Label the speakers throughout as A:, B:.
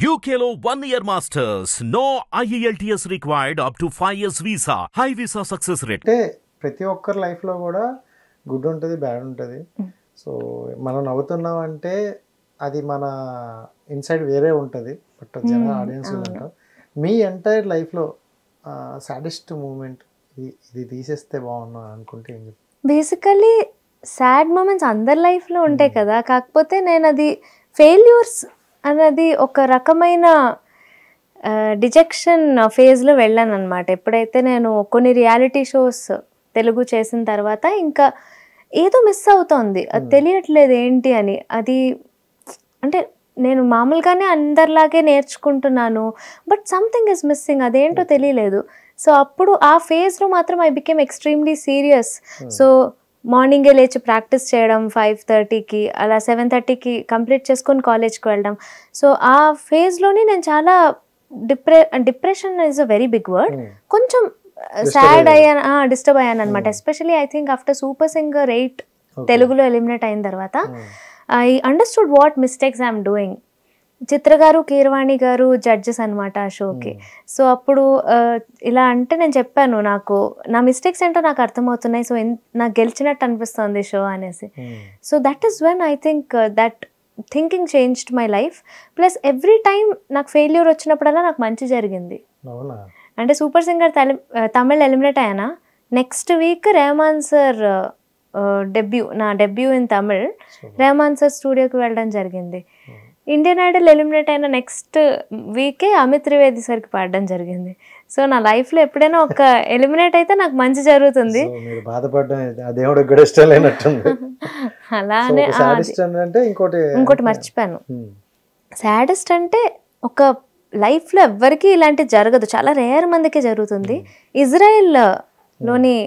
A: UKLO 1 year masters. No IELTS required up to 5 years visa. High visa success rate.
B: అంటే ప్రతి ఒక్కరి లైఫ్లో కూడా గుడ్ ఉంటుంది, బ్యాడ్ ఉంటుంది. సో మనం నవ్వుతున్నాం అంటే అది మన ఇన్సైడ్ వేరే ఉంటుంది, బట్ జన ఆడియన్స్ ఉంటాం. మీ ఎంటైర్ లైఫ్లో సాడెస్ట్ మూమెంట్ ఇది తీసేస్తే బాగున్నా అనుకుంటే ఏం చెప్తారు?
C: బేసికలీ సాడ్ మూమెంట్స్ అందరి లైఫ్లో ఉంటాయి కదా, కాకపోతే నేను అది ఫెయిల్యూర్స్ అన్నది ఒక రకమైన డిజెక్షన్ ఫేజ్లో వెళ్ళాను అనమాట. ఎప్పుడైతే నేను కొన్ని రియాలిటీ షోస్ తెలుగు చేసిన తర్వాత ఇంకా ఏదో మిస్ అవుతోంది, అది తెలియట్లేదు ఏంటి అని. అది అంటే నేను మామూలుగానే అందరిలాగే నేర్చుకుంటున్నాను, బట్ సంథింగ్ ఇస్ మిస్సింగ్, అదేంటో తెలియలేదు. సో అప్పుడు ఆ ఫేజ్లో మాత్రం I became extremely serious. So మార్నింగే లేచి ప్రాక్టీస్ చేయడం 5:30కి, అలా 7:30కి కంప్లీట్ చేసుకొని కాలేజ్కి వెళ్ళడం. సో ఆ ఫేజ్లోని నేను చాలా depression is a very big word, కొంచెం సాడ్ అయ్యాను, డిస్టర్బ్ అయ్యాను అనమాట. Especially I think after super singer 8 తెలుగులో ఎలిమినేట్ అయిన తర్వాత I understood what mistakes I'm doing. Chitra garu, Keeravani గారు జడ్జెస్ అనమాట ఆ షోకి. సో అప్పుడు ఇలా అంటే నేను చెప్పాను, నాకు నా మిస్టేక్స్ ఏంటో నాకు అర్థమవుతున్నాయి, సో నాకు గెలిచినట్టు అనిపిస్తుంది షో అనేసి. So that is when I think that thinking changed my life. Plus every time నాకు ఫెయిల్యూర్ వచ్చినప్పుడల్లా నాకు మంచి జరిగింది. అంటే సూపర్ సింగర్ తమిళ్ ఎలిమినేట్ అయ్యానా, నెక్స్ట్ వీక్ రెహమాన్ సార్ నా debut in Tamil, Rahman sir స్టూడియోకి వెళ్ళడం జరిగింది. ఇండియన్ ఐడల్ ఎలిమినేట్ అయిన నెక్స్ట్ వీకే అమిత్ త్రివేది సార్కి పాడడం జరిగింది. సో నా లైఫ్లో ఎప్పుడైనా ఒక ఎలిమినేట్ అయితే నాకు మంచి జరుగుతుంది. అలానే ఇంకోటి మర్చిపోయాను, సాడెస్ట్ అంటే ఒక లైఫ్లో ఎవ్వరికి ఇలాంటి జరగదు, చాలా రేర్ మందికే జరుగుతుంది. ఇజ్రాయెల్లోని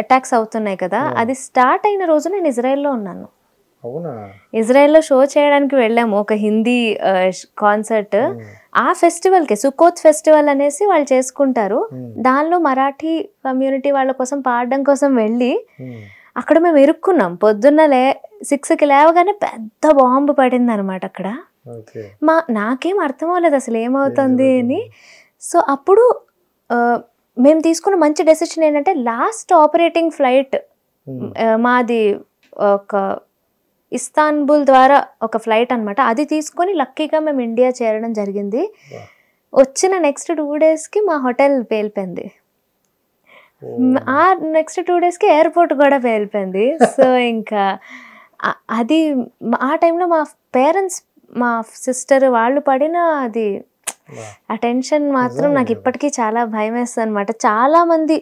C: అటాక్స్ అవుతున్నాయి కదా, అది స్టార్ట్ అయిన రోజు నేను ఇజ్రాయెల్లో ఉన్నాను. ఇజ్రాయెల్లో షో చేయడానికి వెళ్ళాము, ఒక హిందీ కాన్సర్ట్. ఆ ఫెస్టివల్కి సుకోత్ ఫెస్టివల్ అనేసి వాళ్ళు చేసుకుంటారు, దానిలో మరాఠీ కమ్యూనిటీ వాళ్ళ కోసం పాడడం కోసం వెళ్ళి అక్కడ మేము ఇరుక్కున్నాం. పొద్దున్న 6కి లేవగానే పెద్ద బాంబు పడింది అనమాట అక్కడ. నాకేం అర్థం అవ్వలేదు అసలు ఏమవుతుంది అని. సో అప్పుడు మేము తీసుకున్న మంచి డెసిషన్ ఏంటంటే, లాస్ట్ ఆపరేటింగ్ ఫ్లైట్ మాది ఒక ఇస్తాన్బుల్ ద్వారా ఒక ఫ్లైట్ అనమాట, అది తీసుకొని లక్కీగా మేము ఇండియా చేరడం జరిగింది. వచ్చిన నెక్స్ట్ 2 డేస్కి మా హోటల్ పేలిపోయింది, ఆ నెక్స్ట్ 2 డేస్కి ఎయిర్పోర్ట్ కూడా పేలిపోయింది. సో ఇంకా అది ఆ టైంలో మా పేరెంట్స్, మా సిస్టర్ వాళ్ళు పడిన అది ఆ టెన్షన్ మాత్రం నాకు ఇప్పటికీ చాలా భయం వేస్తుంది అనమాట. చాలామంది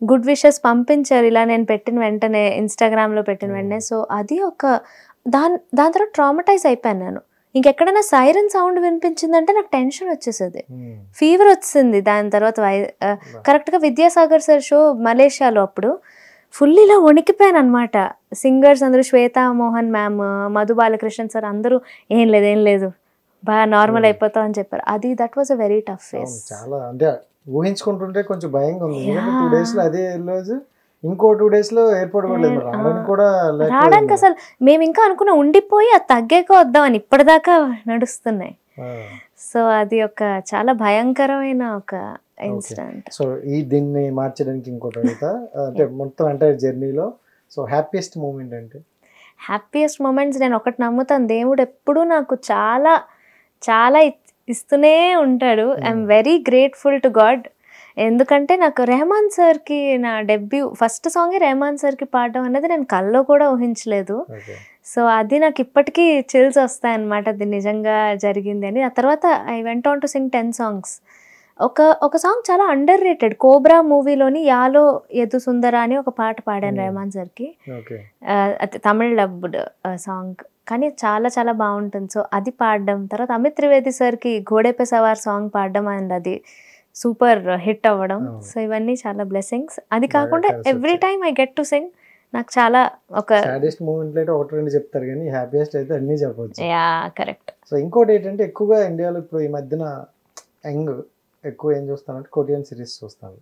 C: గుడ్ విషెస్ పంపించారు ఇలా నేను పెట్టిన వెంటనే, ఇన్స్టాగ్రామ్లో పెట్టిన వెంటనే. సో అది ఒక దాని తర్వాత ట్రామటైజ్ అయిపోయాను నేను. ఇంకెక్కడైనా సైరన్ సౌండ్ వినిపించిందంటే నాకు టెన్షన్ వచ్చేసేది, ఫీవర్ వచ్చింది. దాని తర్వాత కరెక్ట్గా విద్యాసాగర్ సార్ షో మలేషియాలో, అప్పుడు ఫుల్ ఇలా వణికిపోయాను అనమాట. సింగర్స్ అందరూ, శ్వేతా మోహన్ మ్యామ్, మధు బాలకృష్ణన్ సార్ అందరూ ఏం లేదు బాగా నార్మల్ అయిపోతావు అని చెప్పారు. అది that was a very tough face.
B: చాలా అంటే ఊహించుకుంటుంటే కొంచెం భయంగా ఉంది. 2 డేస్లో అదే రోజు ఇంకో 2 డేస్లో ఎయిర్పోర్ట్ కూడా
C: రావడానికి అసలు మేము ఇంకా అనుకున్నా ఉండిపోయి అది తగ్గాక వద్దామని, ఇప్పటిదాకా నడుస్తున్నాయి. సో అది ఒక చాలా భయంకరమైన ఒక ఇన్సిడెంట్.
B: సో దీన్ని మార్చడానికి ఇంకోటి అడుగుతా, అంటే మొత్తం ఎంటైర్ జర్నీలో సో హ్యాపీయెస్ట్ మూమెంట్ అంటే?
C: హ్యాపీయెస్ట్ మూమెంట్స్ నేను ఒకటి నమ్ముతాను, దేవుడు ఎప్పుడూ నాకు చాలా చాలా ఇస్తూనే ఉంటాడు. I'm very grateful to God. ఎందుకంటే నాకు రెహమాన్ సార్కి నా డెబ్యూ ఫస్ట్ సాంగే రెహమాన్ సార్కి పాడడం అనేది నేను కల్లో కూడా ఊహించలేదు. సో అది నాకు ఇప్పటికీ చిల్స్ వస్తాయన్నమాట, అది నిజంగా జరిగింది అని. ఆ తర్వాత I went on to sing 10 songs. ఒక సాంగ్ చాలా అండర్ రేటెడ్, కోబ్రా మూవీలోని యాలో యదు సుందర అని ఒక పాట పాడాను రెహమాన్ సార్కి, తమిళ్ డబ్డ్ సాంగ్, కానీ చాలా చాలా బాగుంటుంది. సో అది పాడడం, తర్వాత అమిత్ త్రివేది సార్కి ఘోడే పే సవార్ సాంగ్ పాడడం, అండ్ అది సూపర్ హిట్ అవ్వడం. సో ఇవన్నీ చాలా బ్లెస్సింగ్స్. అది కాకుండా every time I get to sing నాకు చాలా ఒక
B: సాడెస్ట్ మూమెంట్ అయితే 1-2 చెప్తారు కానీ హ్యాపీయెస్ట్ అయితే అన్నీ చెప్పవచ్చు.
C: Yeah correct.
B: సో ఇంకోటి ఏంటంటే, ఎక్కువగా ఇండియాలో ఇప్పుడు ఈ మధ్యన ఎక్కువ ఏం చూస్తానంటే కొరియన్ సిరీస్ చూస్తాను.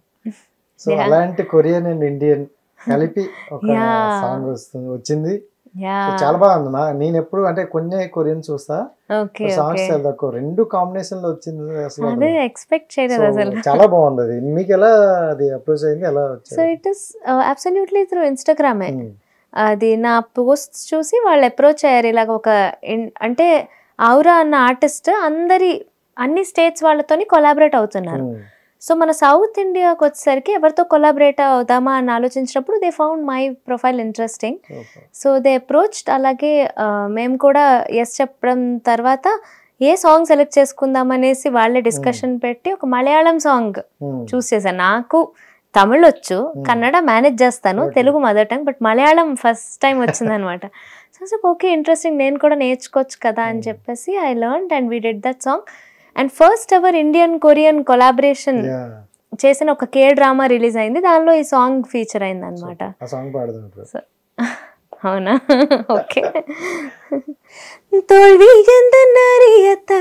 B: సో అలాంటి కొరియన్ అండ్ ఇండియన్ కలిపి ఒక సాంగ్ వచ్చింది, చాలా బాగుంది. నేను ఎప్పుడు అంటే కొన్ని కొరియన్ చూస్తా,
C: ఓకే
B: సాంగ్స్ చాలా తక్కువ, 2 కాంబినేషన్ లో వచ్చింది అసలు.
C: అదే ఎక్స్పెక్ట్ చేయలేదు అసలు.
B: చాలా బాగుంది అది. మీకు ఎలా అది అప్రోచ్ అయింది, ఎలా
C: సో
B: వచ్చింది?
C: ఇట్ ఇస్ అబ్సల్యూట్లీ త్రూ ఇన్స్టాగ్రామే. అది నా పోస్ట్ చూసి వాళ్ళు అప్రోచ్ అయ్యారు. ఇలాగ ఒక అంటే ఔరా అన్న ఆర్టిస్ట్ అన్ని స్టేట్స్ వాళ్ళతోని కొలాబరేట్ అవుతున్నారు. సో మన సౌత్ ఇండియాకి వచ్చేసరికి ఎవరితో కొలాబరేట్ అవుదామా అని ఆలోచించినప్పుడు they found my profile interesting. So they approached. అలాగే మేము కూడా ఎస్ చెప్పడం తర్వాత ఏ సాంగ్ సెలెక్ట్ చేసుకుందాం అనేసి వాళ్ళే డిస్కషన్ పెట్టి ఒక మలయాళం సాంగ్ చూస్ చేశాను. నాకు తమిళ్ వచ్చు, కన్నడ మేనేజ్ చేస్తాను, Telugu mother tongue, but Malayalam first time వచ్చింది అనమాట. సో ఓకే ఇంట్రెస్టింగ్, నేను కూడా నేర్చుకోవచ్చు కదా అని చెప్పేసి I learned and we did that song. And first ever Indian Korean collaboration చేసిన ఒక కే డ్రామా రిలీజ్ అయింది, దానిలో ఈ సాంగ్ ఫీచర్ అయింది అనమాట. అవునా? ఓకే. తోల్వి ఎందన్నరియత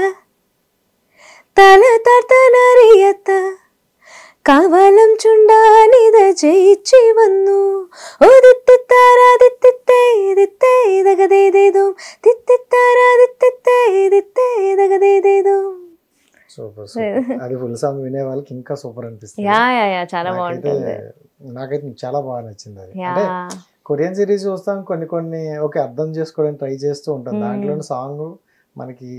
C: తల తర్తనరియత കാവലം ചുണ്ടാനിത ജയിച്ചു വന്നു
B: అది ఫుల్ సాంగ్ వినే వాళ్ళకి ఇంకా సూపర్ అనిపిస్తుంది.
C: చాలా బాగుంటుంది.
B: నాకైతే చాలా బాగా నచ్చింది అది. అంటే కొరియన్ సిరీస్ చూస్తాం, కొన్ని ఓకే అర్థం చేసుకోవడానికి ట్రై చేస్తూ ఉంటాం, దాంట్లో సాంగ్ మనకి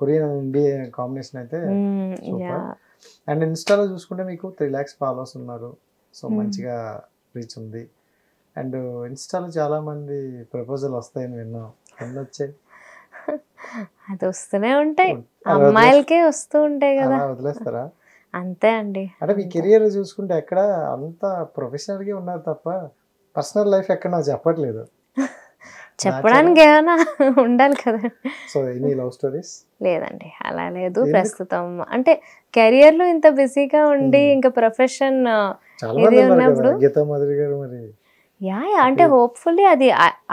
B: కొరియన్ ఇండియన్ కాంబినేషన్ అయితే సూపర్. అండ్ ఇన్స్టాలో చూసుకుంటే మీకు 3 lakhs ఫాలోవర్స్ ఉన్నారు, సో మంచిగా రీచ్ ఉంది. అండ్ ఇన్స్టాలో చాలా మంది ప్రపోజల్ వస్తాయని విన్నాం, ఎన్ని వచ్చాయి?
C: అది వస్తూనే ఉంటాయి, అమ్మాయిలకే వస్తూ ఉంటాయి కదా.
B: వదిలేస్తారా?
C: అంతే అండి.
B: అంటే మీ కెరియర్ చూసుకుంటే ఎక్కడ అంత ప్రొఫెషనల్ గా ఉన్నారు తప్ప పర్సనల్ లైఫ్ ఎక్కడ నాకు చెప్పట్లేదు.
C: చెప్పడానికి ఏమైనా ఉండాలి కదా.
B: So any love stories?
C: లేదండి, అలా లేదు ప్రస్తుతం. అంటే కెరియర్ లో ఇంత బిజీగా ఉండి ఇంకా ప్రొఫెషన్ ఇది ఉన్నప్పుడు అంటే హోప్ఫుల్లీ అది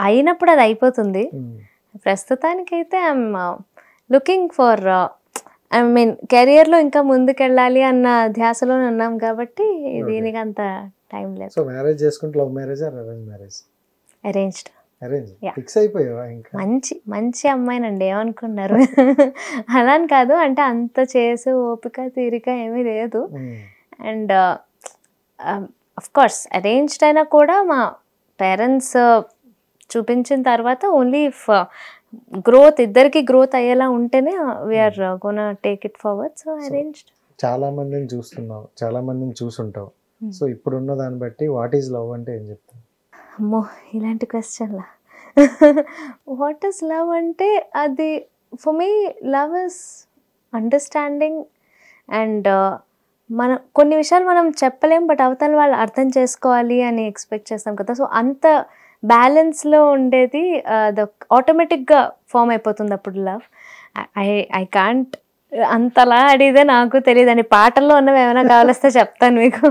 C: అయినప్పుడు అది అయిపోతుంది. ప్రస్తుతానికైతే I'm looking for I mean career లో ఇంకా ముందుకెళ్ళాలి అన్న ధ్యాసలో ఉన్నాం కాబట్టి దీనికి అంత టైం లేదు.
B: సో మ్యారేజ్ చేసుకుంటే love marriage or arrange marriage?
C: Arranged.
B: Fix అయిపోయావా? ఇంకా
C: మంచి అమ్మాయినండి, ఏమనుకున్నారు? అలా అని కాదు, అంటే అంత చేసే ఓపిక తీరిక ఏమీ లేదు. అండ్ అఫ్ కోర్స్ అరేంజ్డ్ అయినా కూడా మా పేరెంట్స్ చూపించిన తర్వాత ఓన్లీ ఇఫ్ గ్రోత్ ఇద్దరికి గ్రోత్ అయ్యేలా ఉంటేనే we're gonna take it forward. So arranged.
B: చాలా మందిని చూస్తున్నావు, చాలా మందిని చూసుంటావు. సో ఇప్పుడున్న దాన్ని బట్టి వాట్ ఈజ్ లవ్ అంటే ఏం చెప్తావు?
C: అమ్మో, ఇలాంటి క్వశ్చన్లా. వాట్ ఈస్ లవ్ అంటే అది for me love is understanding. And మన కొన్ని విషయాలు మనం చెప్పలేం, బట్ అవతల వాళ్ళు అర్థం చేసుకోవాలి అని ఎక్స్పెక్ట్ చేస్తాం కదా. సో అంత బ్యాలెన్స్లో ఉండేది అది ఆటోమేటిక్గా ఫామ్ అయిపోతుంది అప్పుడు లవ్. ఐ కాంట్ అంతలా అడిగితే నాకు తెలియదండి. పాటల్లో ఉన్నవి ఏమైనా కావాలిస్తే చెప్తాను మీకు.